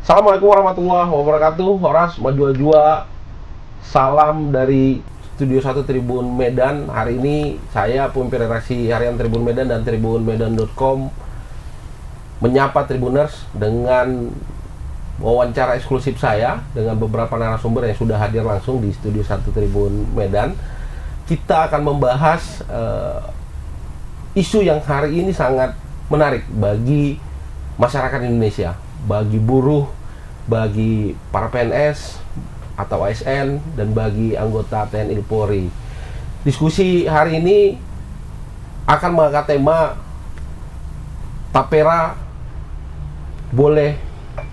Assalamualaikum warahmatullahi wabarakatuh. Horas Majua-Jua. Salam dari Studio 1 Tribun Medan. Hari ini saya pemimpin redaksi harian Tribun Medan dan tribunmedan.com menyapa Tribuners dengan wawancara eksklusif saya dengan beberapa narasumber yang sudah hadir langsung di Studio 1 Tribun Medan. Kita akan membahas isu yang hari ini sangat menarik bagi masyarakat Indonesia, bagi buruh, bagi para PNS atau ASN, dan bagi anggota TNI Polri. Diskusi hari ini akan mengangkat tema tapera boleh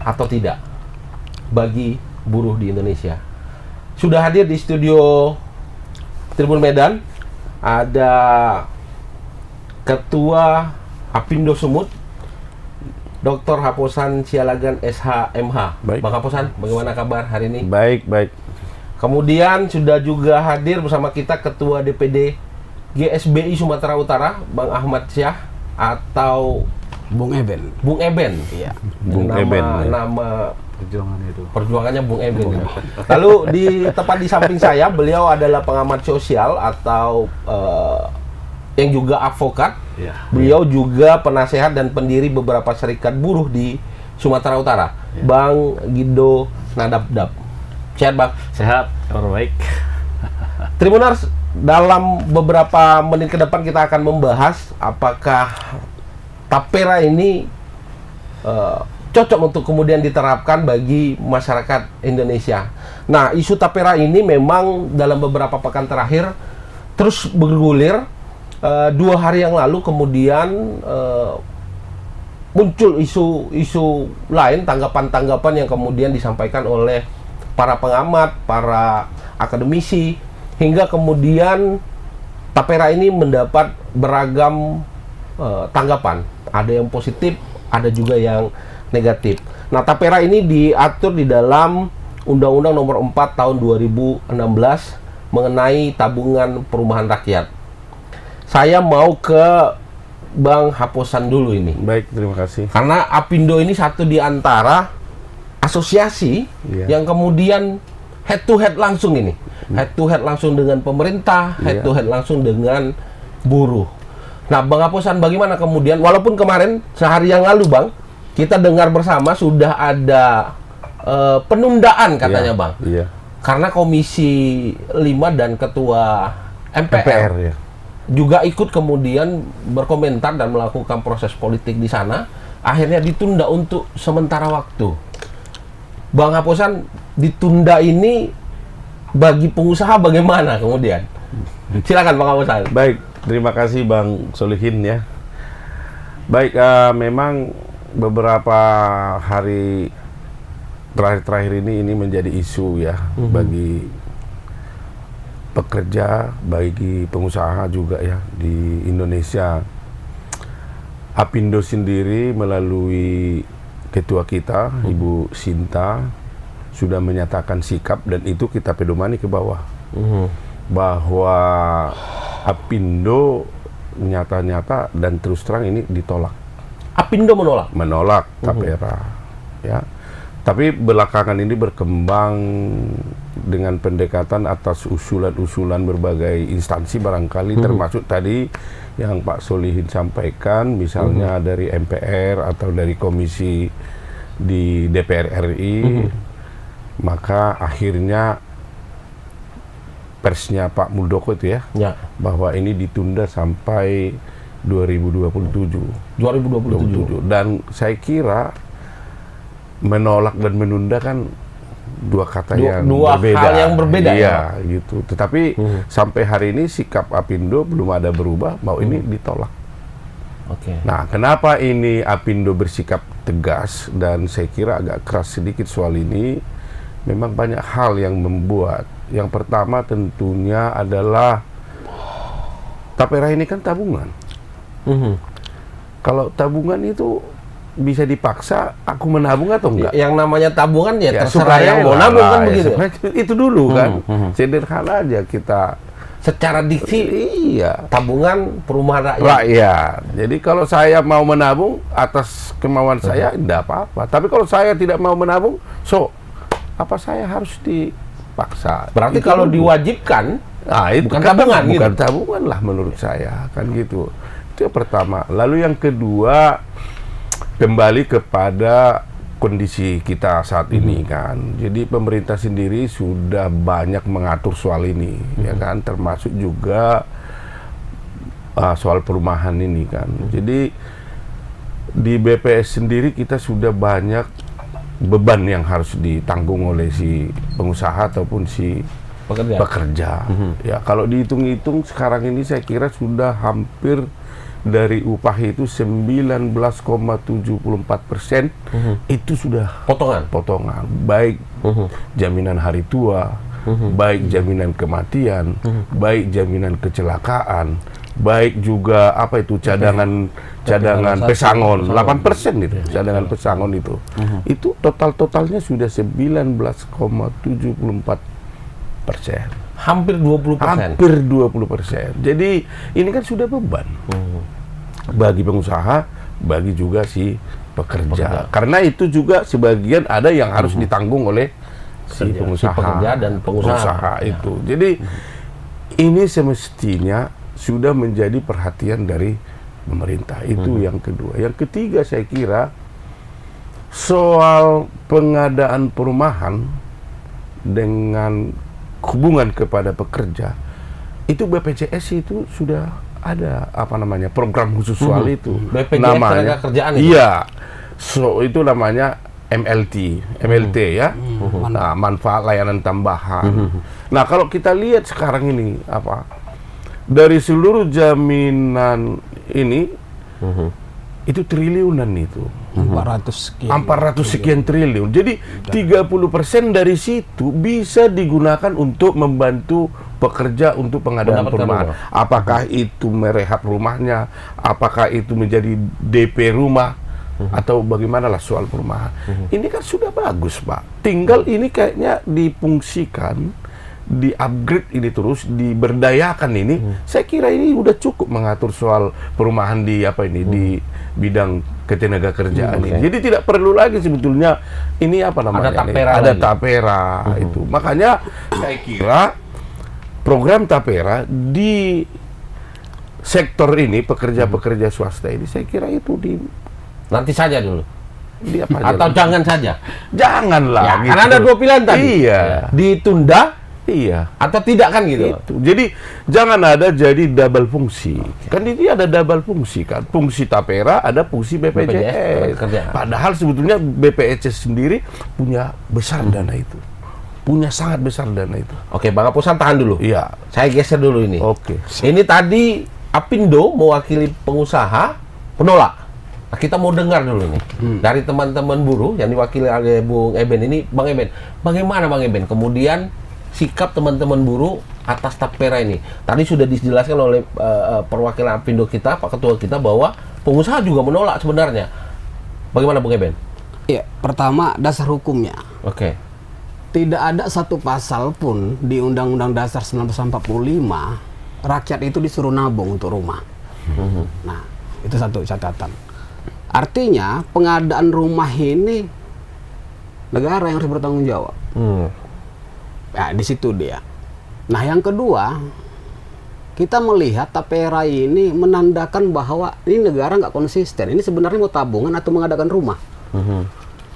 atau tidak bagi buruh di Indonesia. Sudah hadir di studio Tribun Medan ada Ketua Apindo Sumut, Dr. Haposan Sialagan SHMH. Baik. Bang Haposan, bagaimana kabar hari ini? Baik. Kemudian sudah juga hadir bersama kita Ketua DPD GSBI Sumatera Utara, Bang Ahmad Syah atau Bung Eben. Bung Eben. Iya. Bung Eben. Nama Perjuangannya itu. perjuangannya Bung Eben. Lalu tepat di samping saya, beliau adalah pengamat sosial atau yang juga advokat. Iya. Beliau juga penasehat dan pendiri beberapa serikat buruh di Sumatera Utara. Ya. Bang Gido Nadabdab. Sehat, Bang? Sehat, kabar baik. Tribuners, dalam beberapa menit ke depan kita akan membahas apakah tapera ini cocok untuk kemudian diterapkan bagi masyarakat Indonesia. Nah, isu tapera ini memang dalam beberapa pekan terakhir terus bergulir. 2 hari yang lalu kemudian muncul isu-isu lain, tanggapan-tanggapan yang kemudian disampaikan oleh para pengamat, para akademisi, hingga kemudian tapera ini mendapat beragam tanggapan. Ada yang positif, ada juga yang negatif. Nah, tapera ini diatur di dalam Undang-Undang Nomor 4 Tahun 2016 mengenai tabungan perumahan rakyat. Saya mau ke Bang Haposan dulu ini. Baik, terima kasih. Karena Apindo ini satu di antara asosiasi yang kemudian head to head langsung ini. Head to head langsung dengan pemerintah, head to head langsung dengan buruh. Nah, Bang Haposan, bagaimana kemudian, walaupun kemarin sehari yang lalu, Bang, kita dengar bersama sudah ada penundaan katanya, Bang. Iya. Karena Komisi 5 dan Ketua MPR ya. juga ikut kemudian berkomentar dan melakukan proses politik di sana, akhirnya ditunda untuk sementara waktu. Bang Haposan, ditunda ini bagi pengusaha bagaimana kemudian? Silakan Bang Haposan. Baik, terima kasih Bang Solihin ya. Baik, memang beberapa hari terakhir ini menjadi isu ya bagi pekerja, bagi pengusaha juga ya di Indonesia. Apindo sendiri melalui ketua kita, Ibu Sinta, sudah menyatakan sikap, dan itu kita pedomani ke bawah. Bahwa Apindo nyata-nyata dan terus terang ini ditolak. Apindo menolak? Menolak tapera. Ya. Tapi belakangan ini berkembang dengan pendekatan atas usulan-usulan berbagai instansi barangkali, termasuk tadi yang Pak Solihin sampaikan, misalnya dari MPR atau dari komisi di DPR RI. Maka akhirnya persnya Pak Muldoko itu ya, bahwa ini ditunda sampai 2027. 2027. Dan saya kira menolak dan menunda kan dua kata yang berbeda. Hal yang berbeda. Iya, gitu. Tetapi sampai hari ini sikap Apindo belum ada berubah, mau ini ditolak. Oke. Nah, kenapa ini Apindo bersikap tegas dan saya kira agak keras sedikit soal ini? Memang banyak hal yang membuat. Yang pertama tentunya adalah tapera ini kan tabungan. Kalau tabungan itu bisa dipaksa aku menabung atau enggak? Yang namanya tabungan ya terserah supaya yang mau nabung kan begitu. Itu dulu kan. Sederhana aja kita secara diksi Iya. tabungan perumahan rakyat. Rakyat. Jadi kalau saya mau menabung atas kemauan saya, tidak apa-apa. Tapi kalau saya tidak mau menabung, apa saya harus dipaksa? Berarti Itu kalau dulu. diwajibkan, Nah, itu bukan kan tabungan, bukan gitu. tabungan lah menurut saya, kan gitu. Itu yang pertama. Lalu yang kedua, kembali kepada kondisi kita saat ini kan. Jadi pemerintah sendiri sudah banyak mengatur soal ini, ya kan, termasuk juga soal perumahan ini kan. Jadi di BPS sendiri kita sudah banyak beban yang harus ditanggung oleh si pengusaha ataupun si pekerja. Ya, kalau dihitung-hitung sekarang ini saya kira sudah hampir dari upah itu 19,74% itu sudah potongan. Baik jaminan hari tua, baik jaminan kematian, baik jaminan kecelakaan, baik juga apa itu cadangan pesangon 8% itu cadangan pesangon itu. Itu totalnya sudah 19,74%. hampir 20%. Hampir 20%. Jadi ini kan sudah beban bagi pengusaha, bagi juga si pekerja. Karena itu juga sebagian ada yang harus ditanggung oleh si pengusaha, pekerja dan pengusaha. itu. Jadi ini semestinya sudah menjadi perhatian dari pemerintah. Itu yang kedua. Yang ketiga saya kira soal pengadaan perumahan dengan hubungan kepada pekerja, itu BPJS itu sudah ada program khusus soal itu. BPJS namanya Tenagakerjaan itu? Iya. Itu namanya MLT ya. Nah, manfaat layanan tambahan. Nah, kalau kita lihat sekarang ini dari seluruh jaminan ini itu triliunan itu. 400 sekian triliun. Jadi 30% dari situ bisa digunakan untuk membantu pekerja untuk pengadaan perumahan. Apakah itu merehab rumahnya, apakah itu menjadi DP rumah, atau bagaimanalah soal perumahan. Ini kan sudah bagus, Pak. Tinggal ini kayaknya difungsikan, di-upgrade ini terus, diberdayakan ini. Saya kira ini udah cukup mengatur soal perumahan di di bidang ketenagakerjaan ini. Jadi tidak perlu lagi sebetulnya ini ada tapera itu. Makanya saya kira program tapera di sektor ini, pekerja-pekerja swasta ini, saya kira itu nanti saja dulu. Atau jangan saja. Janganlah. Ya, gitu. karena ada dua pilihan tadi. Iya. Ditunda. Iya. Atau tidak kan gitu. Jadi jangan ada jadi double fungsi. Kan ini ada double fungsi kan. Fungsi tapera, ada fungsi BPJS. Padahal sebetulnya BPJS sendiri punya besar dana itu. Punya sangat besar dana itu. Oke, Bang Apusan tahan dulu. Iya. Saya geser dulu ini. Oke. Ini tadi Apindo mewakili pengusaha penolak. Nah, kita mau dengar dulu nih dari teman-teman buruh yang diwakili oleh Bung Eben ini. Bang Eben, bagaimana Bang Eben kemudian sikap teman-teman buruh atas tapera ini? Tadi sudah dijelaskan oleh perwakilan Apindo kita, Pak Ketua kita, bahwa pengusaha juga menolak sebenarnya. Bagaimana Bung Eben? Iya, pertama dasar hukumnya. Oke. Tidak ada satu pasal pun di Undang-Undang Dasar 1945 rakyat itu disuruh nabung untuk rumah. Nah, itu satu catatan. Artinya pengadaan rumah ini negara yang harus bertanggung jawab. Ya, di situ dia. Nah, yang kedua, kita melihat tapera ini menandakan bahwa ini negara nggak konsisten. Ini sebenarnya mau tabungan atau mengadakan rumah.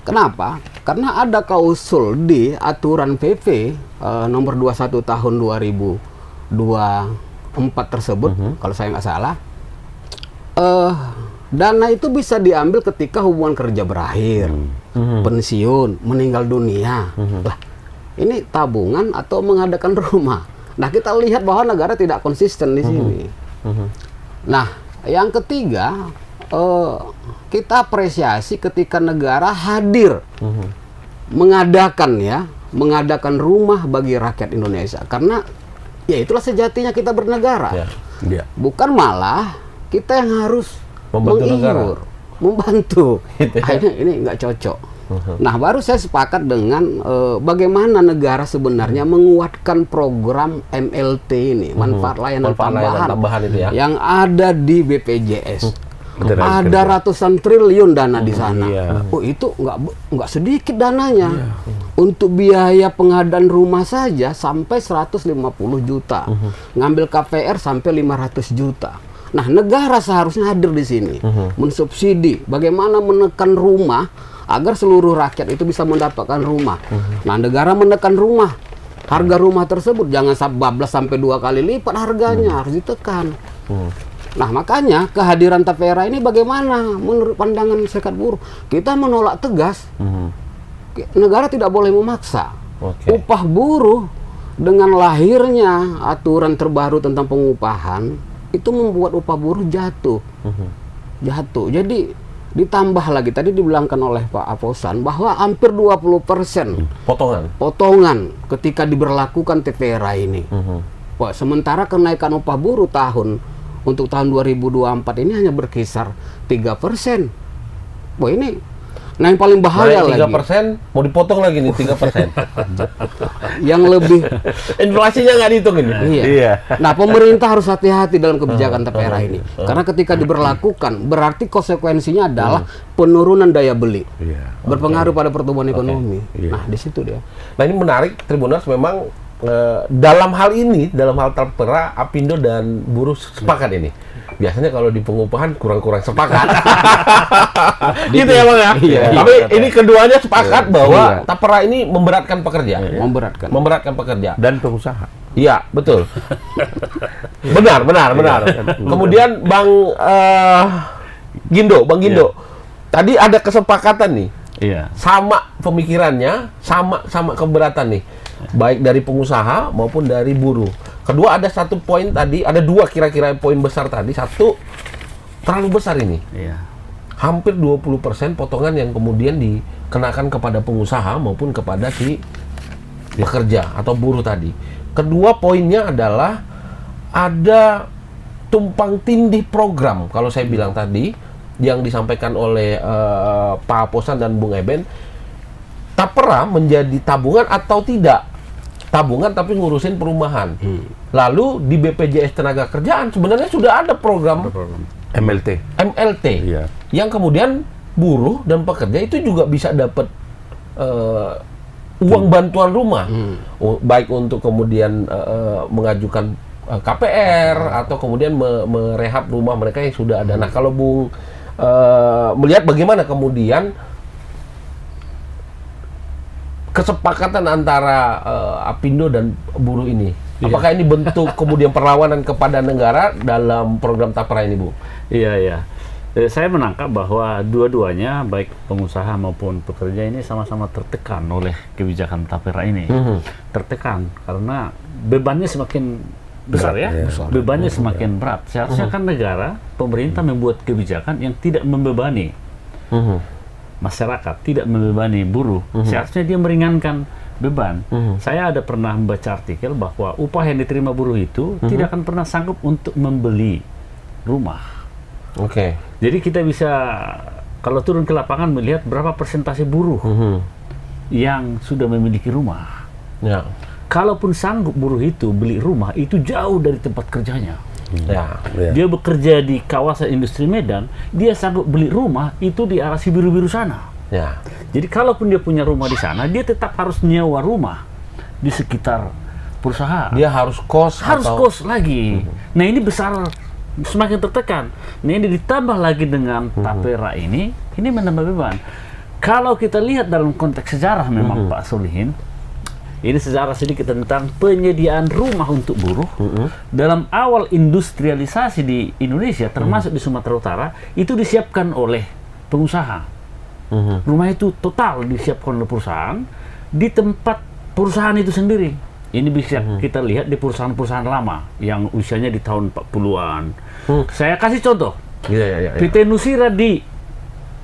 Kenapa? Karena ada klausul di aturan PP nomor 21 tahun 2024 tersebut, kalau saya nggak salah. Dana itu bisa diambil ketika hubungan kerja berakhir, pensiun, meninggal dunia. Lah, ini tabungan atau mengadakan rumah. Nah, kita lihat bahwa negara tidak konsisten di sini. Nah, yang ketiga, kita apresiasi ketika negara hadir mengadakan rumah bagi rakyat Indonesia. Karena ya itulah sejatinya kita bernegara. Bukan malah kita yang harus membantu negara. membantu. Gitu ya? Ini nggak cocok. Nah, baru saya sepakat dengan bagaimana negara sebenarnya menguatkan program MLT ini, manfaat layanan tambahan itu ya. yang ada di BPJS. Betul, Ada ratusan triliun dana di sana. Iya. Oh, itu nggak sedikit dananya. Untuk biaya pengadaan rumah saja sampai 150 juta. Ngambil KPR sampai 500 juta. Nah, negara seharusnya hadir di sini, mensubsidi bagaimana menekan rumah agar seluruh rakyat itu bisa mendapatkan rumah. Nah, negara menekan rumah. Harga rumah tersebut jangan bablas sampai 2 kali lipat harganya, harus ditekan. Nah, makanya kehadiran Tapera ini bagaimana menurut pandangan Serikat Buruh? Kita menolak tegas. Negara tidak boleh memaksa. Upah buruh dengan lahirnya aturan terbaru tentang pengupahan itu membuat upah buruh jatuh. Jadi ditambah lagi tadi dibilangkan oleh Pak Aposan bahwa hampir 20% potongan ketika diberlakukan Tapera ini. Wah, sementara kenaikan upah buruh untuk tahun 2024 ini hanya berkisar 3%. Wah, ini nah yang paling bahaya lagi 3% mau dipotong lagi nih 3%. yang lebih Inflasinya nggak dihitung ini. iya. Nah, pemerintah harus hati-hati dalam kebijakan Tapera ini. Karena ketika diberlakukan berarti konsekuensinya adalah penurunan daya beli. Berpengaruh pada pertumbuhan ekonomi. Nah, di situ dia. Nah, ini menarik, Tribuners, memang dalam hal Tapera, Apindo dan buruh sepakat ini. Biasanya kalau di pengupahan kurang-kurang sepakat. Gitu ya, Bang ya? Iya. Tapi ini keduanya sepakat bahwa Tapera ini memberatkan pekerja. Memberatkan pekerja dan pengusaha. Iya, betul. benar. Kemudian Bang Gindo. Tadi ada kesepakatan nih. Sama pemikirannya, sama keberatan nih. Baik dari pengusaha maupun dari buruh. Kedua, ada satu poin tadi, ada dua kira-kira poin besar tadi. Satu, terlalu besar ini. Hampir 20% potongan yang kemudian dikenakan kepada pengusaha maupun kepada si pekerja atau buruh tadi. Kedua poinnya adalah ada tumpang tindih program, kalau saya bilang tadi, yang disampaikan oleh Pak Aposan dan Bung Eben. Tapera menjadi tabungan atau tidak? Tabungan tapi ngurusin perumahan. Lalu di BPJS Tenaga-Kerjaan sebenarnya sudah ada program MLT. Yang kemudian buruh dan pekerja itu juga bisa dapat uang bantuan rumah. Baik untuk kemudian mengajukan KPR atau kemudian merehab rumah mereka yang sudah ada. Nah, kalau Bung melihat bagaimana kemudian kesepakatan antara Apindo dan buruh ini, apakah ini bentuk kemudian perlawanan kepada negara dalam program Tapera ini, Bu? Iya. Saya menangkap bahwa dua-duanya, baik pengusaha maupun pekerja ini sama-sama tertekan oleh kebijakan Tapera ini. Tertekan karena bebannya semakin besar ya. Bebannya semakin berat. Seharusnya kan negara, pemerintah membuat kebijakan yang tidak membebani masyarakat, tidak membebani buruh. Seharusnya dia meringankan beban. Saya ada pernah membaca artikel bahwa upah yang diterima buruh itu tidak akan pernah sanggup untuk membeli rumah. Jadi kita bisa, kalau turun ke lapangan, melihat berapa persentase buruh yang sudah memiliki rumah. Kalaupun sanggup buruh itu beli rumah, itu jauh dari tempat kerjanya. Dia bekerja di kawasan industri Medan, dia sanggup beli rumah itu di arah Biru-Biru sana. Jadi kalaupun dia punya rumah di sana, dia tetap harus nyewa rumah di sekitar perusahaan. Dia harus kos lagi. Nah, ini besar, semakin tertekan. Nah, ini ditambah lagi dengan Tapera ini menambah beban. Kalau kita lihat dalam konteks sejarah memang Pak Solihin, ini sejarah sedikit tentang penyediaan rumah untuk buruh. Dalam awal industrialisasi di Indonesia, termasuk di Sumatera Utara, itu disiapkan oleh pengusaha. Rumah itu total disiapkan oleh perusahaan di tempat perusahaan itu sendiri. Ini bisa kita lihat di perusahaan-perusahaan lama yang usianya di tahun 40-an. Saya kasih contoh. PT Nusira di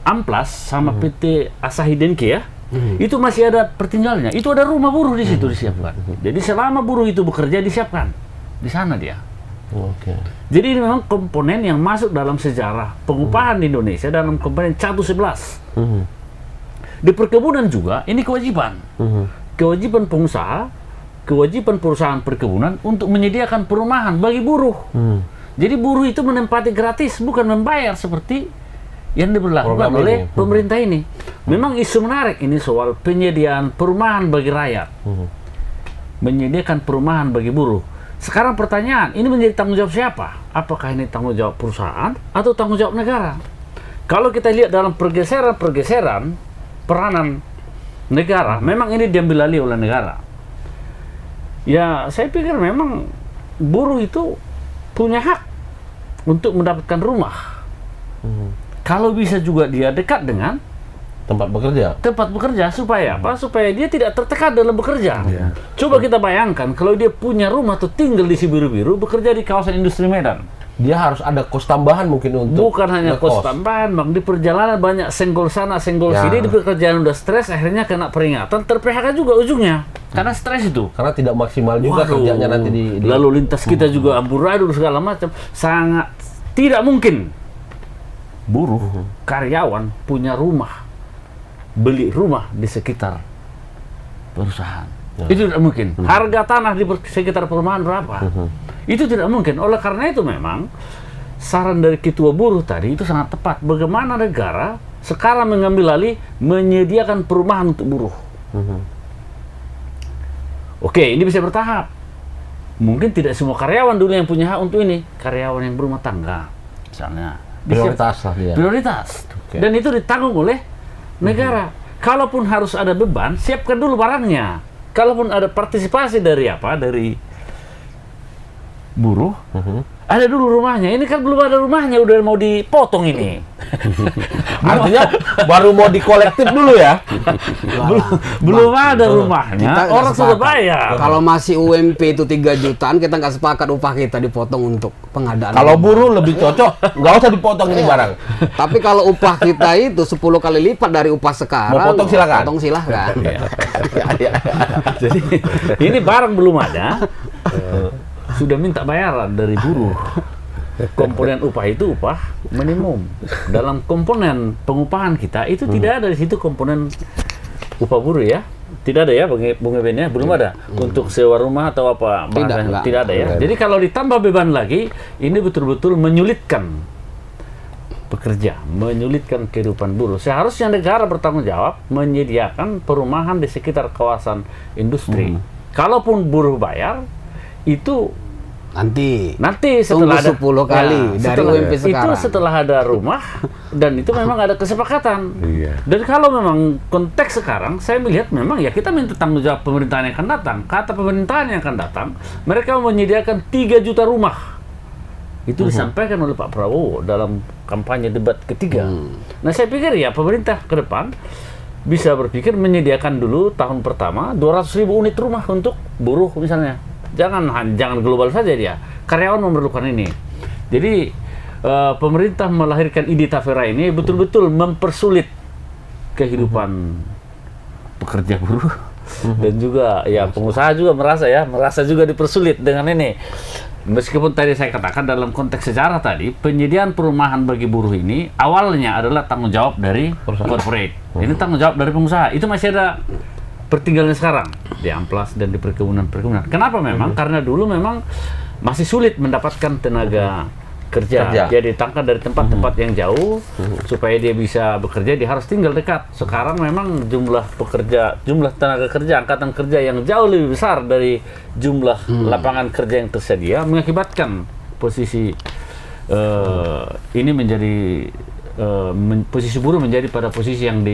Amplas sama PT Asahi Denki ya. Itu masih ada pertinggalnya. Itu ada rumah buruh di situ disiapkan. Jadi selama buruh itu bekerja disiapkan di sana dia. Jadi ini memang komponen yang masuk dalam sejarah pengupahan di Indonesia dalam komponen Catu 11. Di perkebunan juga ini kewajiban. Kewajiban pengusaha, kewajiban perusahaan perkebunan untuk menyediakan perumahan bagi buruh. Jadi buruh itu menempati gratis, bukan membayar seperti yang diberlakukan Program oleh ini. pemerintah ini. Memang isu menarik ini soal penyediaan perumahan bagi rakyat. Menyediakan perumahan bagi buruh. Sekarang pertanyaan, ini menjadi tanggung jawab siapa? Apakah ini tanggung jawab perusahaan atau tanggung jawab negara? Kalau kita lihat dalam pergeseran peranan negara, memang ini diambil alih oleh negara. Ya, saya pikir memang buruh itu punya hak untuk mendapatkan rumah. Kalau bisa juga dia dekat dengan Tempat bekerja. supaya apa? Supaya dia tidak tertekan dalam bekerja. Coba kita bayangkan kalau dia punya rumah atau tinggal di Sibiru-biru, bekerja di kawasan industri Medan. Dia harus ada kos tambahan mungkin untuk Bukan hanya kos tambahan, Bang. Di perjalanan banyak senggol sana, senggol sini, di pekerjaan udah stres, akhirnya kena peringatan, ter-PHK juga ujungnya. Karena stres itu. karena tidak maksimal juga Waduh, kerjanya nanti di lalu lintas kita juga amburadul segala macam. Sangat tidak mungkin buruh, karyawan punya rumah, beli rumah di sekitar perusahaan. Itu tidak mungkin. Harga tanah di sekitar perumahan berapa? Itu tidak mungkin. Oleh karena itu memang saran dari ketua buruh tadi itu sangat tepat. Bagaimana negara sekarang mengambil alih menyediakan perumahan untuk buruh. Oke, ini bisa bertahap. Mungkin tidak semua karyawan dulu yang punya hak untuk ini. Karyawan yang berumah tangga, misalnya. prioritas lah dia. Prioritas. Oke. Dan itu ditanggung oleh negara. Kalaupun harus ada beban, siapkan dulu barangnya. Kalaupun ada partisipasi dari apa? Dari buruh, ada dulu rumahnya. Ini kan belum ada rumahnya, udah mau dipotong ini. Artinya baru mau dikolektif dulu ya. Belum ada rumahnya, Kita nggak orang sudah sepakat. bayar. Kalau masih UMP itu 3 jutaan, kita nggak sepakat upah kita dipotong untuk pengadaan. Kalau buruh lebih cocok, nggak usah dipotong ini barang. Tapi kalau upah kita itu 10 kali lipat dari upah sekarang, Mau potong silakan. Potong silahkan. Jadi ini barang belum ada, sudah minta bayaran dari buruh. Komponen upah itu upah minimum. Dalam komponen pengupahan kita itu tidak ada di situ komponen upah buruh ya. Tidak ada ya, Bung Eben ya, belum ada untuk sewa rumah atau apa. Tidak, Tidak ada ya. Jadi kalau ditambah beban lagi, ini betul-betul menyulitkan pekerja, menyulitkan kehidupan buruh. Seharusnya negara bertanggung jawab menyediakan perumahan di sekitar kawasan industri. Kalaupun buruh bayar, itu Nanti setelah ada 10 kali dari UMP itu sekarang. setelah ada rumah dan itu memang ada kesepakatan. Iya. Dan kalau memang konteks sekarang saya melihat memang ya kita minta tanggung jawab pemerintahan yang akan datang. Kata pemerintahan yang akan datang, mereka menyediakan 3 juta rumah. Itu disampaikan oleh Pak Prabowo dalam kampanye debat ketiga. Nah, saya pikir ya pemerintah ke depan bisa berpikir menyediakan dulu tahun pertama 200.000 unit rumah untuk buruh misalnya. Jangan global saja dia. Karyawan memerlukan ini. Jadi pemerintah melahirkan ide Tapera ini betul-betul mempersulit kehidupan pekerja buruh dan juga ya pengusaha juga merasa juga dipersulit dengan ini. Meskipun tadi saya katakan dalam konteks sejarah tadi penyediaan perumahan bagi buruh ini awalnya adalah tanggung jawab dari corporate. Ini tanggung jawab dari pengusaha. Itu masih ada pertinggalan sekarang di amplas dan di perkebunan. Kenapa memang? Karena dulu memang masih sulit mendapatkan tenaga kerja. Dia ditangkap dari tempat-tempat yang jauh supaya dia bisa bekerja dia harus tinggal dekat. Sekarang memang jumlah tenaga kerja, angkatan kerja yang jauh lebih besar dari jumlah lapangan kerja yang tersedia mengakibatkan posisi ini menjadi posisi buruh menjadi pada posisi yang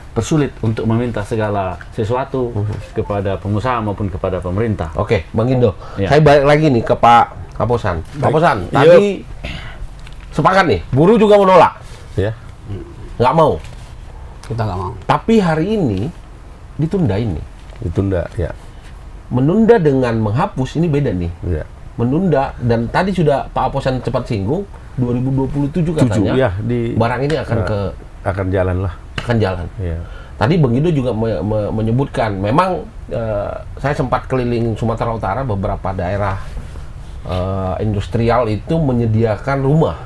persulit untuk meminta segala sesuatu kepada pengusaha maupun kepada pemerintah. Oke, Bang Indo. Ya. Saya balik lagi nih ke Pak Kaposan. Pak Kaposan, tadi sepakat nih, buruh juga menolak. Ya. Nggak mau. Kita nggak mau. Tapi hari ini ditunda ini. Ditunda, ya. Menunda dengan menghapus ini beda nih. Ya. Menunda dan tadi sudah Pak Kaposan cepat singgung 2027 katanya. Ya, barang ini akan akan jalan lah. akan jalan. Ya. Tadi Bang Indo juga menyebutkan memang saya sempat keliling Sumatera Utara beberapa daerah industrial itu menyediakan rumah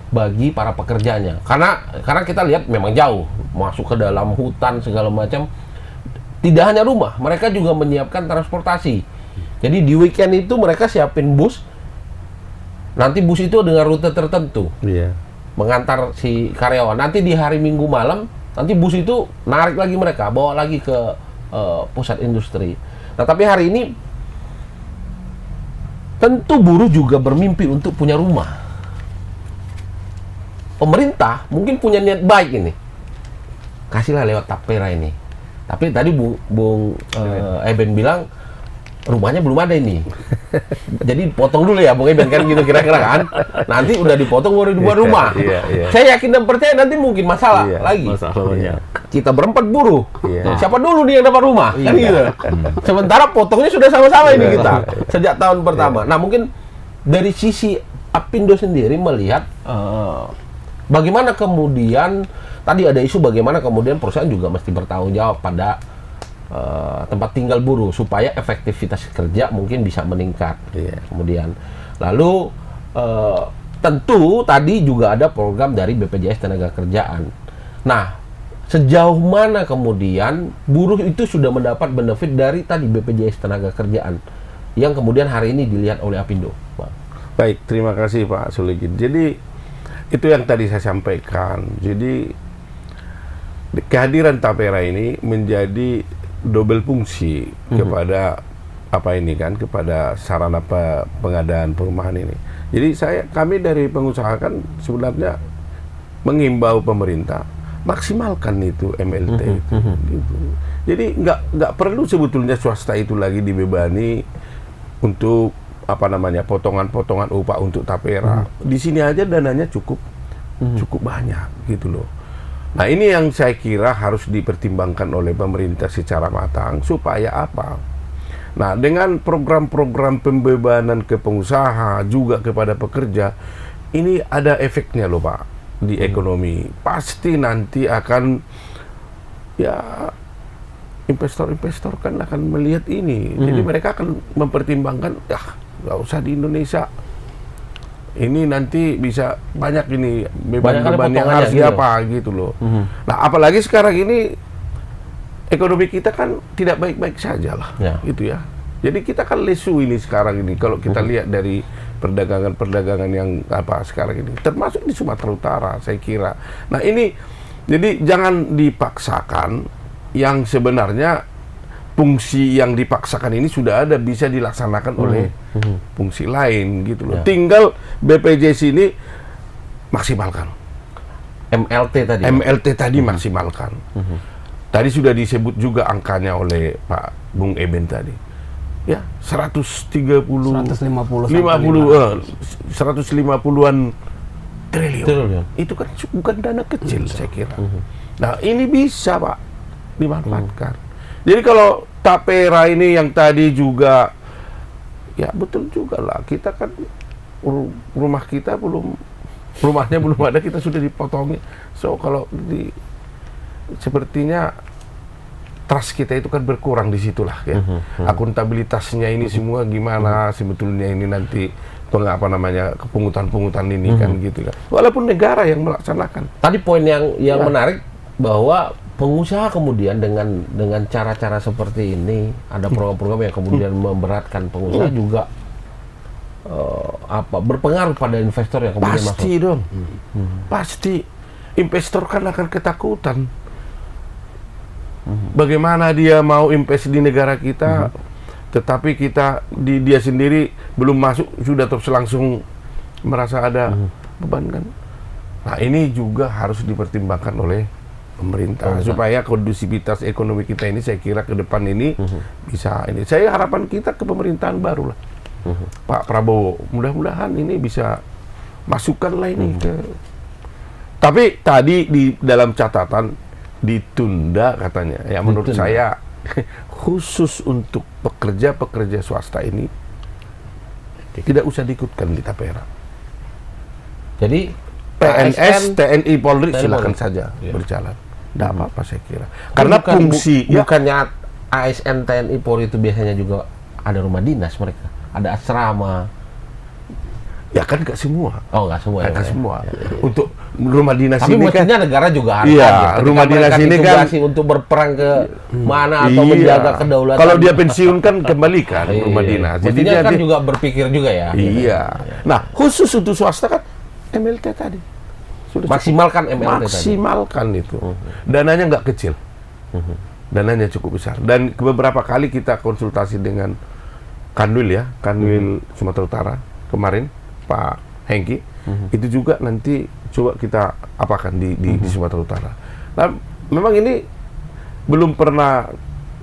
bagi para pekerjanya. Karena kita lihat memang jauh masuk ke dalam hutan segala macam. Tidak hanya rumah, mereka juga menyiapkan transportasi. Jadi di weekend itu mereka siapin bus. Nanti bus itu dengan rute tertentu Iya. mengantar si karyawan. Nanti di hari Minggu malam, nanti bus itu narik lagi mereka, bawa lagi ke pusat industri. Nah, tapi hari ini tentu buruh juga bermimpi untuk punya rumah. Pemerintah mungkin punya niat baik ini, kasihlah lewat Tapera ini. Tapi tadi Bung Eben bilang rumahnya belum ada ini. Jadi potong dulu ya Bung Eben kan gitu kira-kira kan. Nanti udah dipotong baru dibuat rumah. Iya. Saya yakin dan percaya nanti mungkin masalah lagi. Masalahnya. Kita berempat buruh. Iya. Siapa dulu nih yang dapat rumah? Kan gitu. Sementara potongnya sudah sama-sama ini kita sejak tahun pertama. Nah, mungkin dari sisi Apindo sendiri melihat bagaimana kemudian tadi ada isu bagaimana kemudian perusahaan juga mesti bertanggung jawab pada tempat tinggal buruh supaya efektivitas kerja mungkin bisa meningkat. Iya. Kemudian lalu tentu tadi juga ada program dari BPJS Tenagakerjaan. Nah, sejauh mana kemudian buruh itu sudah mendapat benefit dari tadi BPJS Tenagakerjaan yang kemudian hari ini dilihat oleh Apindo, Pak? Baik, terima kasih Pak Suligin. Jadi itu yang tadi saya sampaikan. Jadi kehadiran Tapera ini menjadi double fungsi kepada kepada sarana pengadaan perumahan ini. Jadi kami dari pengusaha kan sebenarnya mengimbau pemerintah maksimalkan itu MLT itu, gitu. Jadi nggak perlu sebetulnya swasta itu lagi dibebani untuk potongan-potongan upah untuk Tapera. Di sini aja dananya cukup banyak gitu loh. Nah, ini yang saya kira harus dipertimbangkan oleh pemerintah secara matang supaya apa? Nah, dengan program-program pembebanan ke pengusaha juga kepada pekerja, ini ada efeknya loh Pak di ekonomi. Pasti nanti akan investor-investor kan akan melihat ini. Jadi mereka akan mempertimbangkan, nggak usah di Indonesia. Ini nanti bisa banyak ini beban-beban yang harus diapa gitu loh. Nah, apalagi sekarang ini ekonomi kita kan tidak baik-baik saja lah, gitu ya. Jadi kita kan lesu ini sekarang ini kalau kita lihat dari perdagangan-perdagangan yang sekarang ini, termasuk di Sumatera Utara, saya kira. Nah, ini jadi jangan dipaksakan yang sebenarnya fungsi yang dipaksakan ini sudah ada bisa dilaksanakan oleh fungsi lain gitu loh. Tinggal BPJS ini maksimalkan. MLT tadi maksimalkan. Tadi sudah disebut juga angkanya oleh Pak Bung Eben tadi. Ya, 150-an triliun. Itu kan bukan dana kecil saya kira. Nah, ini bisa Pak dimanfaatkan. Jadi kalau Tapera ini yang tadi juga, ya betul juga lah. Kita kan rumahnya belum ada, kita sudah dipotongi. So kalau sepertinya trust kita itu kan berkurang di situlah ya. Akuntabilitasnya ini semua gimana sebetulnya ini nanti kepungutan ini kan gitu kan. Walaupun negara yang melaksanakan. Tadi poin yang menarik bahwa pengusaha kemudian dengan cara-cara seperti ini, ada program-program yang kemudian memberatkan pengusaha juga berpengaruh pada investor yang kemudian masuk. Pasti dong. Pasti investor kan akan ketakutan. Bagaimana dia mau invest di negara kita, tetapi dia sendiri belum masuk sudah terus langsung merasa ada beban kan. Nah, ini juga harus dipertimbangkan oleh pemerintah supaya kondusivitas ekonomi kita ini saya kira ke depan ini bisa ini. Saya harapan kita ke pemerintahan baru lah. Pak Prabowo, mudah-mudahan ini bisa masukkanlah ini ke. Tapi tadi di dalam catatan ditunda katanya. Ya menurut saya khusus untuk pekerja-pekerja swasta ini tidak usah diikutkan di Tapera. Jadi PNS, TNI, Polri silakan saja berjalan. Tidak apa-apa saya kira. Karena bukannya ASN, TNI, Polri itu biasanya juga ada rumah dinas mereka, ada asrama. Ya kan nggak semua. Oh, nggak semua. Nggak semua. Untuk rumah dinas Tapi ini kan. mestinya negara juga harus Iya, hadir. Ketika rumah mereka dinas ini kan- ditugasi untuk berperang ke mana atau Iya. menjaga kedaulatan. Kalau dia pensiun kan kembalikan rumah Iya. dinas. Mestinya dia- kan juga berpikir juga ya. Iya. Nah, khusus untuk swasta kan MLT tadi. Sudah cukup. Maksimalkan MLT tadi. Maksimalkan itu. Dananya nggak kecil. Dananya cukup besar. Dan beberapa kali kita konsultasi dengan Kanwil ya, Kanwil Sumatera Utara kemarin, Pak Hengki. Itu juga nanti coba kita apakan di Sumatera Utara. Nah, memang ini belum pernah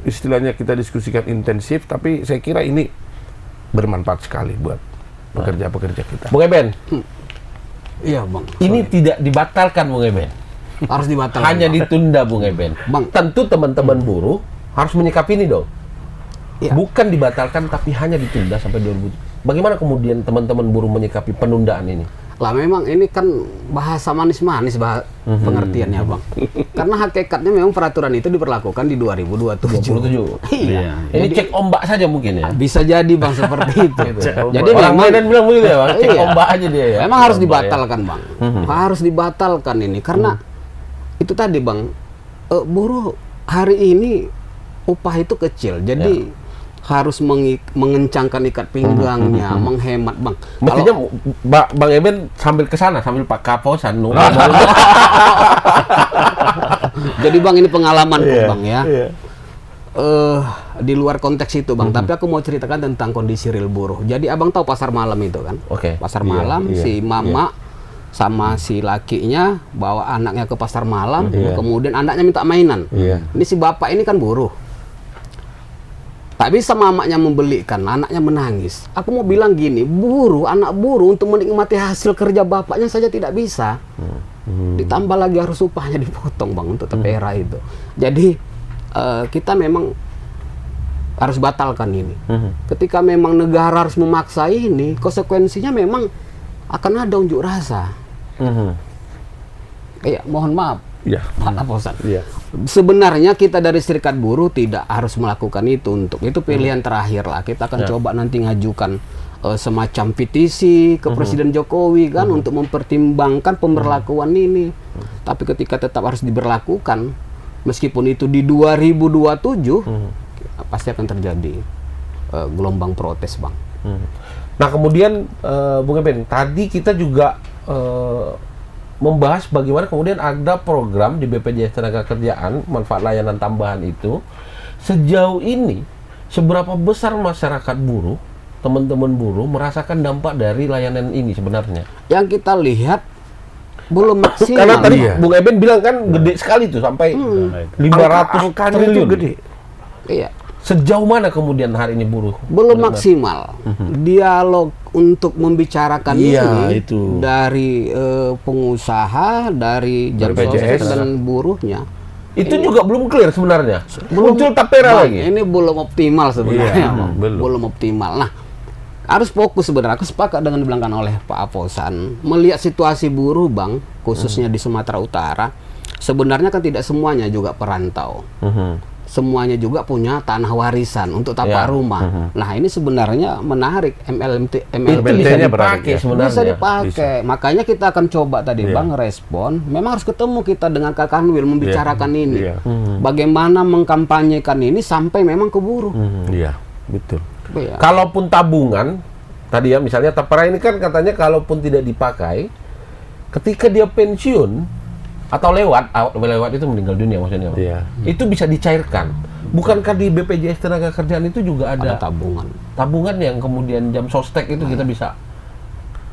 istilahnya kita diskusikan intensif, tapi saya kira ini bermanfaat sekali buat pekerja-pekerja kita. Bung Eben, Iya bang. ini tidak dibatalkan Bung Eben. Harus dibatalkan. Hanya Bang. ditunda Bung Eben. Bang. Tentu teman-teman buruh harus menyikapi ini dong. Iya. Bukan dibatalkan tapi hanya ditunda sampai 2000. Bagaimana kemudian teman-teman buruh menyikapi penundaan ini? Lah memang ini kan bahasa manis-manis pengertiannya bang. Karena hakikatnya memang peraturan itu diberlakukan di 2027. 27. Iya. Ini cek ombak saja mungkin ya. Bisa jadi bang seperti itu. Jadi Orang memang Medan bilang begitu ya, Bang. Cek Iya. ombak aja dia ya. memang harus Ombak, dibatalkan bang. Harus dibatalkan ini karena itu tadi bang, buruh hari ini upah itu kecil. Jadi harus mengencangkan ikat pinggangnya, menghemat bang. Mestinya Bang Eben sambil ke sana sambil Pak Kaposan. Jadi bang ini pengalaman Iya, bang ya. iya. Di luar konteks itu bang, tapi aku mau ceritakan tentang kondisi real buruh. Jadi abang tahu pasar malam itu kan? Oke. Pasar Iya, malam iya, si mama sama si lakinya bawa anaknya ke pasar malam, Iya. kemudian anaknya minta mainan. Iya. Ini si bapak ini kan buruh. Tak bisa mamanya membelikan, anaknya menangis. Aku mau bilang gini, anak buruh untuk menikmati hasil kerja bapaknya saja tidak bisa. Ditambah lagi harus upahnya dipotong bang untuk TPRA itu. Jadi kita memang harus batalkan ini. Ketika memang negara harus memaksa ini, konsekuensinya memang akan ada unjuk rasa. Iya, mohon maaf. Iya. Pak Kaposan. Iya. Sebenarnya kita dari serikat buruh tidak harus melakukan itu, untuk itu pilihan terakhir lah. Kita akan coba nanti ngajukan semacam petisi ke Presiden Jokowi kan untuk mempertimbangkan pemberlakuan ini. Tapi ketika tetap harus diberlakukan, meskipun itu di 2027, pasti akan terjadi gelombang protes bang. Nah kemudian Bung Eben, tadi kita juga membahas bagaimana kemudian ada program di BPJS Tenagakerjaan manfaat layanan tambahan itu. Sejauh ini seberapa besar masyarakat buruh, teman-teman buruh merasakan dampak dari layanan ini sebenarnya? Yang kita lihat belum maksimal. Karena tadi Iya. Bung Eben bilang kan gede sekali tuh sampai 500 Angkanya triliun. itu gede. Iya. Sejauh mana kemudian hari ini buruh? Belum maksimal. Dialog untuk membicarakan Iya, ini itu. dari pengusaha, dari BPJS. Jamsostek dan buruhnya. Itu juga belum clear sebenarnya. Belum- Muncul tapera Bang, lagi. Ini belum optimal sebenarnya. Iya, Bang. belum. Optimal. Nah, harus fokus sebenarnya. Aku sepakat dengan dibilangkan oleh Pak Aposan. Melihat situasi buruh, Bang, khususnya di Sumatera Utara, sebenarnya kan tidak semuanya juga perantau. Semuanya juga punya tanah warisan untuk tapak Ya. rumah. Nah, ini sebenarnya menarik Itu bisa MLT-nya berarti, dipakai ya? sebenarnya. bisa dipakai. Makanya kita akan coba tadi Iya. Bang respon. Memang harus ketemu kita dengan Kak Kanwil membicarakan ini. Iya. Bagaimana mengkampanyekan ini sampai memang ke buruh. Iya, betul. Iya. Kalaupun tabungan, tadi ya misalnya tapera ini kan katanya kalaupun tidak dipakai, ketika dia pensiun atau lewat itu meninggal dunia maksudnya, Bang. Iya. Itu bisa dicairkan. Bukankah di BPJS Tenagakerjaan itu juga Ada ada tabungan. yang kemudian Jamsostek itu kita bisa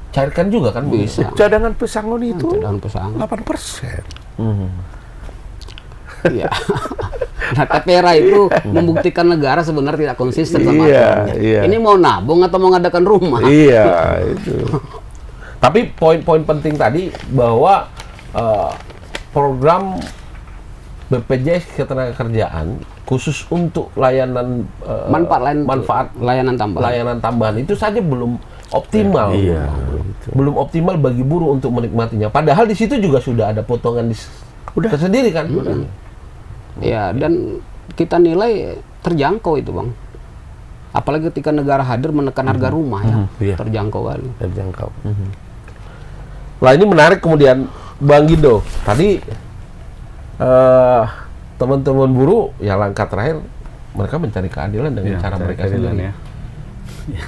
cairkan juga kan? Bisa. Cadangan pesangon itu Cadangan pesangon. 8%. Iya. Nah, TPRA itu membuktikan negara sebenarnya tidak konsisten sama Iya, aturannya. iya. Ini mau nabung atau mau ngadakan rumah? Iya, itu. Tapi poin-poin penting tadi bahwa program BPJS Ketenagakerjaan khusus untuk layanan manfaat layanan tambahan. layanan tambahan itu saja belum optimal. Iya. Belum optimal bagi buruh untuk menikmatinya. Padahal di situ juga sudah ada potongan tersendiri kan. Ya, dan kita nilai terjangkau itu, Bang. Apalagi ketika negara hadir menekan harga rumah ya, Iya. terjangkau kali. Terjangkau. Lah ini menarik kemudian Bang Gindo. Tadi teman-teman buruh ya langkah terakhir mereka mencari keadilan dengan cara mereka sendiri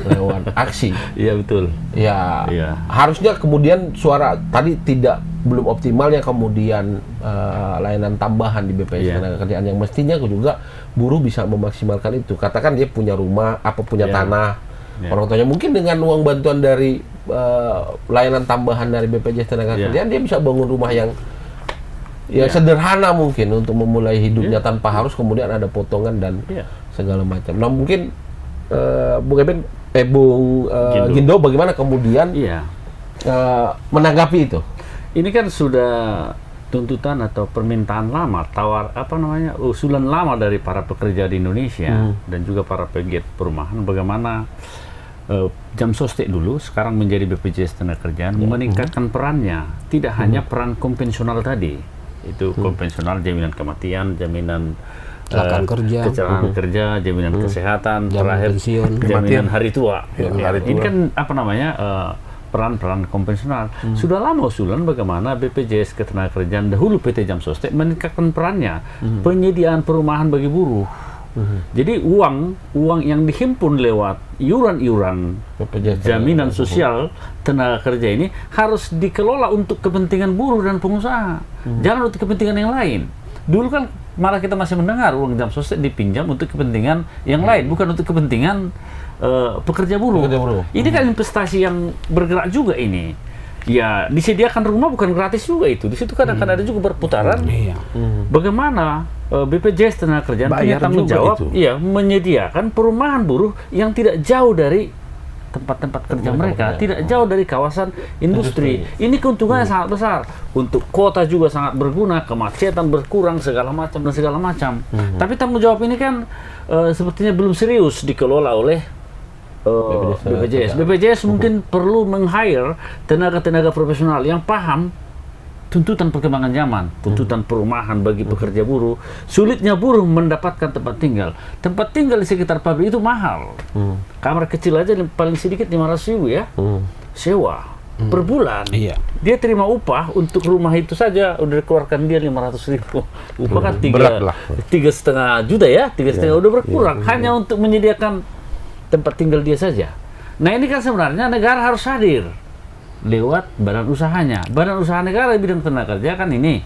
lewat aksi. Iya betul. Ya, Iya. harusnya kemudian suara tadi belum optimalnya kemudian layanan tambahan di BPJS Iya. Ketenagakerjaan yang mestinya juga buruh bisa memaksimalkan itu. Katakan dia punya rumah, punya Iya. tanah, Iya. orang tuanya mungkin dengan uang bantuan dari layanan tambahan dari BPJS Ketenagakerjaan dia bisa bangun rumah yang Iya. sederhana mungkin untuk memulai hidupnya tanpa harus kemudian ada potongan dan Iya. segala macam. Nah mungkin Bung Eben, Bung Gindo. Gindo, bagaimana kemudian Iya. menanggapi itu? Ini kan sudah tuntutan atau permintaan lama, usulan lama dari para pekerja di Indonesia dan juga para pegiat perumahan bagaimana jam sostek dulu sekarang menjadi BPJS Ketenagakerjaan meningkatkan perannya, tidak hanya peran konvensional tadi, itu konvensional jaminan kematian, jaminan Kecelakaan kerja. kecelakaan kerja, jaminan kesehatan, Jaminan terakhir pensiun. jaminan hari tua. Jaminan hari Ini tua. kan peran-peran konvensional. Sudah lama usulan bagaimana BPJS Ketenagakerjaan dahulu PT Jam Sostek meningkatkan perannya, penyediaan perumahan bagi buruh. Jadi uang yang dihimpun lewat iuran-iuran BPJS jaminan sosial tenaga kerja ini harus dikelola untuk kepentingan buruh dan pengusaha, jangan untuk kepentingan yang lain. Dulu kan malah kita masih mendengar uang jam sostek dipinjam untuk kepentingan yang lain, bukan untuk kepentingan pekerja buruh. Pekerja buruh. Ini kan investasi yang bergerak juga ini. Ya, disediakan rumah bukan gratis juga itu. Di situ kadang-kadang ada juga berputaran. Iya. Bagaimana BPJS Ketenagakerjaan punya Bayar tanggung juga jawab itu. ya menyediakan perumahan buruh yang tidak jauh dari tempat-tempat kerja mereka, tidak jauh dari kawasan industri. Ini keuntungannya sangat besar. Untuk kota juga sangat berguna, kemacetan berkurang, segala macam dan segala macam. Tapi tanggung jawab ini kan sepertinya belum serius dikelola oleh BPJS. BPJS mungkin perlu meng-hire tenaga-tenaga profesional yang paham tuntutan perkembangan zaman, tuntutan perumahan bagi pekerja buruh. Sulitnya buruh mendapatkan tempat tinggal. Tempat tinggal di sekitar pabrik itu mahal. Kamar kecil aja paling sedikit 500.000 ya, sewa per bulan. Iya. Dia terima upah untuk rumah itu saja udah dikeluarkan dia 500.000. Upah kan Berat lah. 3,5 juta ya, 3,5 udah berkurang hanya untuk menyediakan tempat tinggal dia saja. Nah ini kan sebenarnya negara harus hadir lewat badan usahanya. Badan usaha negara di bidang tenaga kerja kan ini.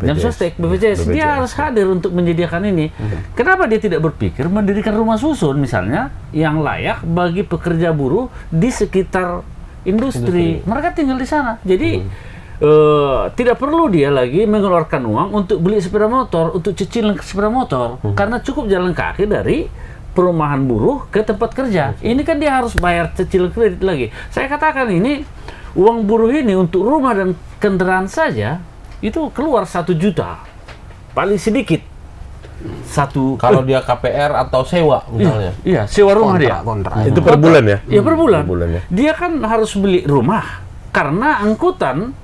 Jam Sostek, BPJS. Dia harus hadir untuk menyediakan ini. Kenapa dia tidak berpikir mendirikan rumah susun misalnya yang layak bagi pekerja buruh di sekitar industri. Mereka tinggal di sana. Jadi tidak perlu dia lagi mengeluarkan uang untuk beli sepeda motor, untuk cicilan sepeda motor. Karena cukup jalan kaki dari perumahan buruh ke tempat kerja. Ini kan dia harus bayar cicilan kredit lagi. Saya katakan ini uang buruh ini untuk rumah dan kendaraan saja itu keluar 1 juta paling sedikit. Kalau dia KPR atau sewa misalnya. Iya, sewa rumah dia. Kontrak. Itu per bulan ya? Iya, per bulan. Per bulan ya. Dia kan harus beli rumah karena angkutan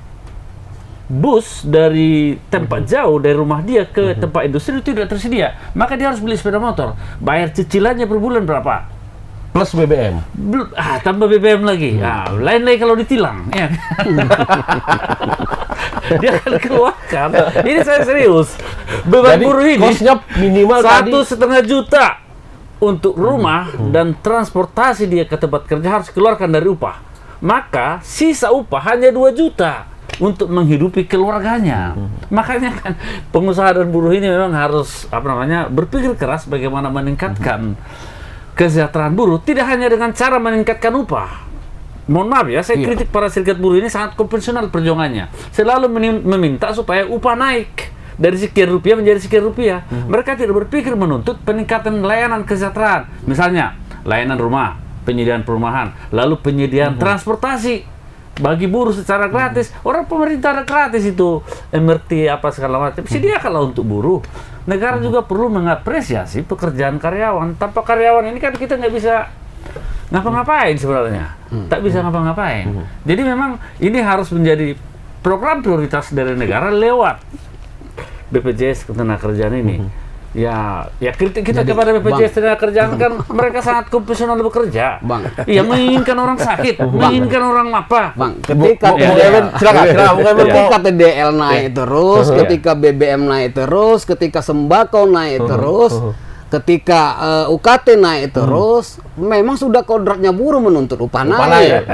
bus dari tempat jauh dari rumah dia ke tempat industri itu tidak tersedia. Maka dia harus beli sepeda motor. Bayar cicilannya per bulan berapa? Plus BBM. Tambah BBM lagi. Lain lagi kalau ditilang. Ya. Dia akan keluarkan. Ini saya serius. Beban Jadi buruh ini kosnya minimal tadi 1,5 juta untuk rumah dan transportasi dia ke tempat kerja harus keluarkan dari upah. Maka sisa upah hanya 2 juta untuk menghidupi keluarganya. Makanya kan pengusaha dan buruh ini memang harus berpikir keras bagaimana meningkatkan kesejahteraan buruh, tidak hanya dengan cara meningkatkan upah. Mohon maaf ya, saya kritik para serikat buruh ini sangat konvensional perjuangannya. Selalu meminta supaya upah naik dari sekian rupiah menjadi sekian rupiah. Mereka tidak berpikir menuntut peningkatan layanan kesejahteraan. Misalnya, layanan rumah, penyediaan perumahan, lalu penyediaan transportasi bagi buruh secara gratis. Orang pemerintah ada gratis itu, MRT apa segala macam. Sediakanlah untuk buruh. Negara juga perlu mengapresiasi pekerjaan karyawan. Tanpa karyawan ini kan kita nggak bisa ngapa-ngapain sebenarnya. Tak bisa ngapa-ngapain. Jadi memang ini harus menjadi program prioritas dari negara lewat BPJS Ketenagakerjaan ini. Ya kritik kita Jadi, kepada BPJS Bang. Tenaga Kerjaan kan mereka sangat profesional bekerja. Bang. Iya, menginginkan orang sakit, menginginkan orang apa. Bang, ketika Bung Eben, silakan, Bung Eben. ketika TDL naik terus, ketika BBM naik terus, ketika sembako naik terus, ketika UKT naik terus, memang sudah kodratnya buruh menuntut upah naik.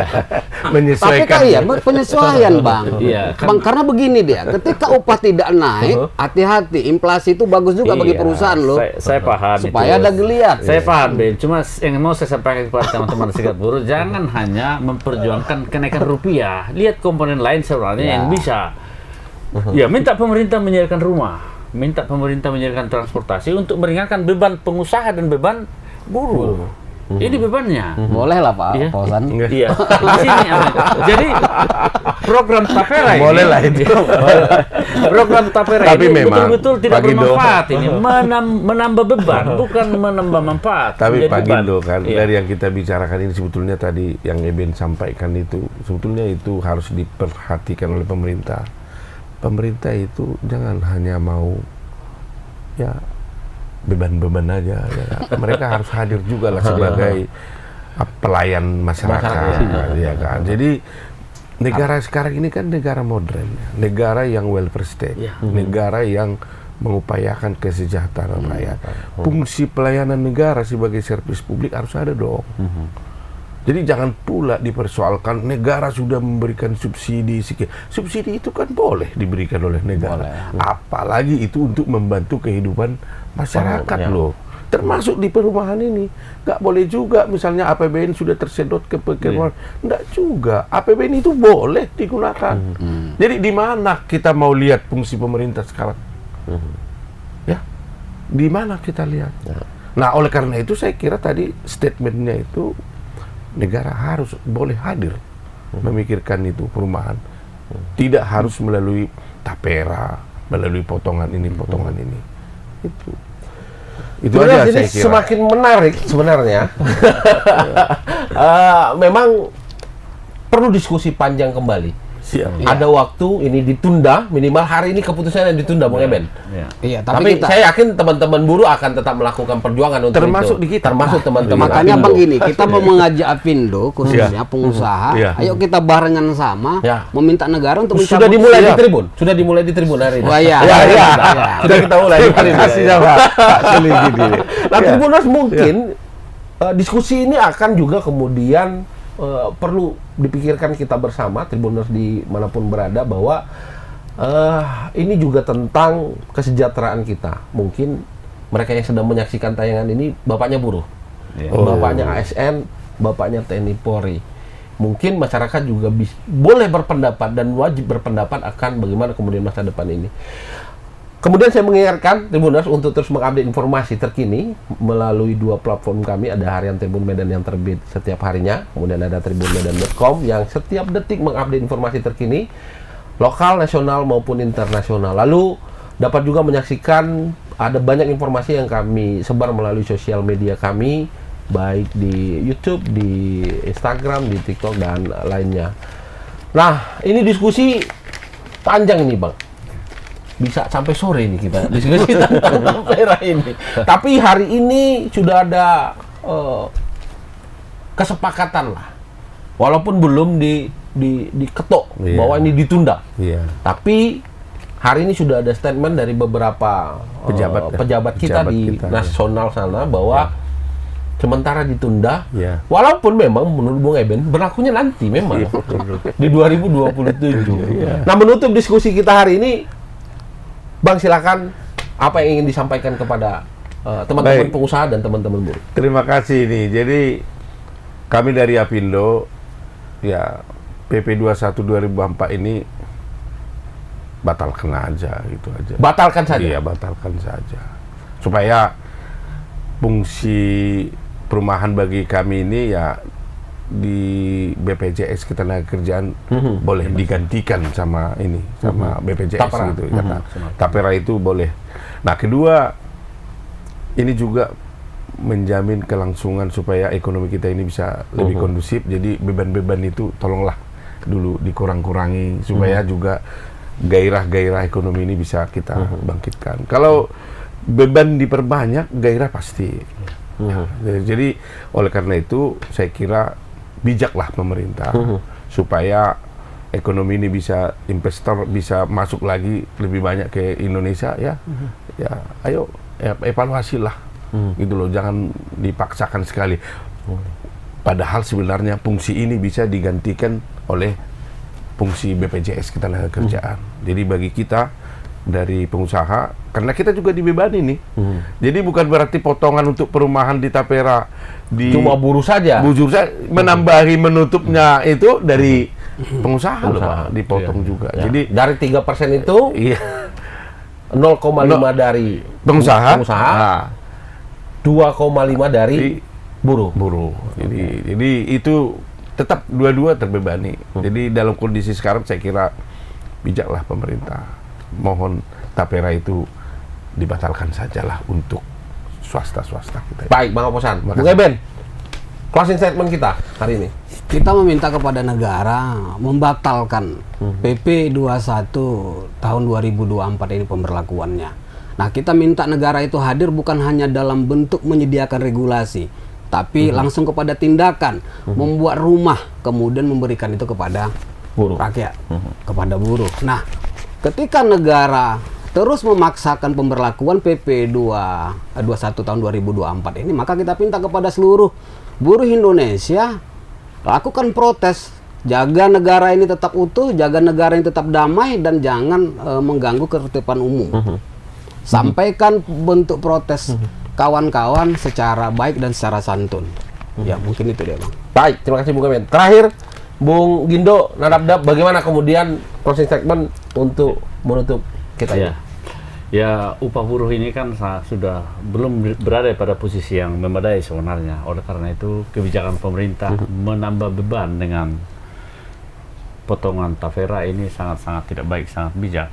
Tapi Menyesuaikan. kan iya, penyesuaian Bang. Iya, kan. Bang, karena begini dia, ketika upah tidak naik, hati-hati, inflasi itu bagus juga bagi Iya, perusahaan loh. Saya paham Supaya itu. ada geliat. Saya paham, Ben. Cuma yang mau saya sampaikan kepada teman-teman serikat buruh, jangan hanya memperjuangkan kenaikan rupiah. Lihat komponen lain sebenarnya yang bisa. Ya, minta pemerintah menyediakan rumah, minta pemerintah menyediakan transportasi untuk meringankan beban pengusaha dan beban buruh. Ini bebannya. Boleh lah Pak Iya. Fauzan. Iya. Di sini jadi program Tapera ini. Boleh lah itu. Program Tapera Tapi ini memang, betul-betul tidak Pak Gindo. bermanfaat ini, menambah beban, bukan menambah manfaat. Tapi menjadi Pak beban. Gindo kan, Iya. dari yang kita bicarakan ini sebetulnya tadi yang Eben sampaikan itu, sebetulnya itu harus diperhatikan oleh pemerintah. Pemerintah itu jangan hanya mau ya beban-beban aja. Ya. Mereka harus hadir juga lah sebagai pelayan masyarakat. Ya kan? Jadi negara sekarang ini kan negara modern, negara yang welfare state, negara yang mengupayakan kesejahteraan rakyat. Fungsi pelayanan negara sebagai servis publik harus ada dong. Jadi jangan pula dipersoalkan negara sudah memberikan subsidi sekian. Subsidi itu kan boleh diberikan oleh negara. Apalagi itu untuk membantu kehidupan masyarakat loh. Termasuk di perumahan ini. Nggak boleh juga misalnya APBN sudah tersedot ke perumahan. Nggak juga. APBN itu boleh digunakan. Jadi di mana kita mau lihat fungsi pemerintah sekarang? Ya, di mana kita lihat? Nah, oleh karena itu saya kira tadi statementnya itu negara harus boleh hadir memikirkan itu perumahan. Tidak harus melalui tapera, melalui potongan ini, potongan ini. Itu aja Jadi saya kira. semakin menarik sebenarnya. Memang perlu diskusi panjang kembali. Siap. Ada waktu ini ditunda, minimal hari ini keputusannya ditunda, Bung Eben. Iya. Iya, Tapi tapi kita saya yakin teman-teman buruh akan tetap melakukan perjuangan untuk Termasuk itu. di kita. Termasuk teman-teman makanya Apindo. Bang gini, kita mau mengajak Apindo khususnya pengusaha, Iya. ayo kita barengan sama Ya. meminta negara untuk Sudah mencabut- dimulai di Siap. tribun. Sudah dimulai di tribun hari ini. Wah, iya. Ya, ya. Iya. Sudah kita mulai di tribun. Kasih sama Pak Seligi. Nah, Tribuners mungkin diskusi ini akan juga kemudian perlu dipikirkan kita bersama, Tribuners dimanapun berada, bahwa ini juga tentang kesejahteraan kita. Mungkin mereka yang sedang menyaksikan tayangan ini bapaknya buruh, bapaknya ASN, bapaknya TNI Polri. Mungkin masyarakat juga boleh berpendapat dan wajib berpendapat akan bagaimana kemudian masa depan ini. Kemudian saya mengingatkan Tribuners untuk terus mengupdate informasi terkini melalui dua platform kami. Ada Harian Tribun Medan yang terbit setiap harinya, kemudian ada tribunmedan.com yang setiap detik mengupdate informasi terkini lokal, nasional maupun internasional. Lalu dapat juga menyaksikan ada banyak informasi yang kami sebar melalui sosial media kami, baik di YouTube, di Instagram, di TikTok dan lainnya. Nah, ini diskusi panjang ini, Bang. Bisa sampai sore nih kita diskusi tentang tapera ini. Tapi hari ini sudah ada kesepakatan lah, walaupun belum diketok bahwa ini ditunda. Iya. Tapi hari ini sudah ada statement dari beberapa pejabat kita di nasional sana bahwa sementara ditunda. Iya. Walaupun memang menurut Bung Eben berlakunya nanti memang di 2027. Nah, menutup diskusi kita hari ini, Bang, silakan apa yang ingin disampaikan kepada teman-teman pengusaha dan teman-teman buruh. Terima kasih nih. Jadi kami dari Apindo ya PP 21 2004 ini batalkan aja gitu aja. Batalkan saja. Iya, batalkan saja. Supaya fungsi perumahan bagi kami ini ya di BPJS Ketenagakerjaan boleh digantikan sama ini, sama BPJS Tapera. gitu kata. Tapera itu boleh. Nah, kedua ini juga menjamin kelangsungan supaya ekonomi kita ini bisa lebih kondusif. Jadi beban-beban itu tolonglah dulu dikurang-kurangi supaya juga gairah-gairah ekonomi ini bisa kita bangkitkan. Kalau beban diperbanyak, gairah pasti. Jadi oleh karena itu saya kira bijaklah pemerintah supaya ekonomi ini bisa, investor bisa masuk lagi lebih banyak ke Indonesia ya. Ya, ayo evaluasilah. Gitu loh, jangan dipaksakan sekali. Padahal sebenarnya fungsi ini bisa digantikan oleh fungsi BPJS Ketenagakerjaan. Jadi bagi kita dari pengusaha, karena kita juga dibebani nih. Jadi bukan berarti potongan untuk perumahan di Tapera Cuma buruh saja. menambahi menutupnya itu dari pengusaha loh, Pak, dipotong juga. Ya. Jadi dari 3% itu iya, 0,5 dari pengusaha, 2,5 dari buruh. Jadi itu tetap dua-dua terbebani. Jadi dalam kondisi sekarang saya kira bijaklah pemerintah. Mohon Tapera itu dibatalkan sajalah untuk swasta-swasta kita. Baik, Bang Oposan. Terima Bung kasih. Eben, closing statement kita hari ini. Kita meminta kepada negara membatalkan PP 21 tahun 2024 ini pemberlakuannya. Nah, kita minta negara itu hadir bukan hanya dalam bentuk menyediakan regulasi, tapi langsung kepada tindakan, membuat rumah, kemudian memberikan itu kepada Buruh. rakyat, kepada buruh. Nah, ketika negara terus memaksakan pemberlakuan PP 21 tahun 2024 ini, maka kita minta kepada seluruh buruh Indonesia lakukan protes, jaga negara ini tetap utuh, jaga negara ini tetap damai, dan jangan mengganggu ketertiban umum. Sampaikan bentuk protes kawan-kawan secara baik dan secara santun. Ya, mungkin itu dia, Bang. Baik, terima kasih Bung Eben. Terakhir, Bung Gindo, Nadabdab, bagaimana kemudian closing statement untuk menutup kita ini? Ya, upah buruh ini kan sudah belum berada pada posisi yang memadai sebenarnya. Oleh karena itu, kebijakan pemerintah menambah beban dengan potongan Tapera ini sangat-sangat tidak baik, sangat bijak.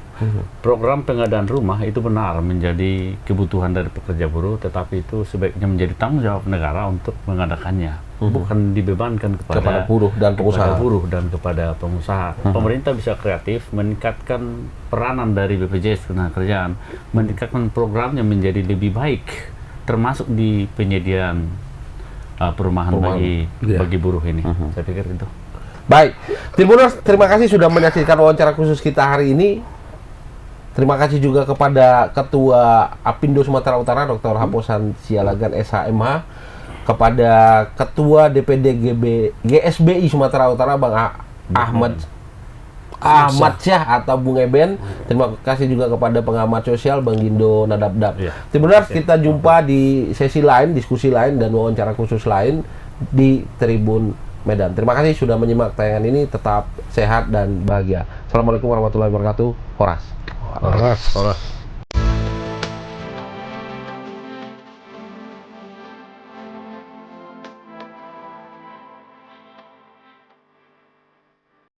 Program pengadaan rumah itu benar menjadi kebutuhan dari pekerja buruh, tetapi itu sebaiknya menjadi tanggung jawab negara untuk mengadakannya, bukan dibebankan kepada buruh dan pengusaha. kepada buruh dan kepada pengusaha. Pemerintah bisa kreatif meningkatkan peranan dari BPJS Ketenagakerjaan, meningkatkan programnya menjadi lebih baik, termasuk di penyediaan perumahan bagi buruh ini. Saya pikir itu. Baik, Tribuners, terima kasih sudah menyaksikan wawancara khusus kita hari ini. Terima kasih juga kepada Ketua Apindo Sumatera Utara, Dr. Haposan Sialagan SHMH, kepada Ketua DPD GSBI Sumatera Utara, Bang Ahmad Syah atau Bung Eben. Terima kasih juga kepada pengamat sosial Bang Gindo Nadabdab. Tribuners, kita jumpa di sesi lain, diskusi lain, dan wawancara khusus lain di Tribun Medan. Terima kasih sudah menyimak tayangan ini. Tetap sehat dan bahagia. Assalamualaikum warahmatullahi wabarakatuh. Horas.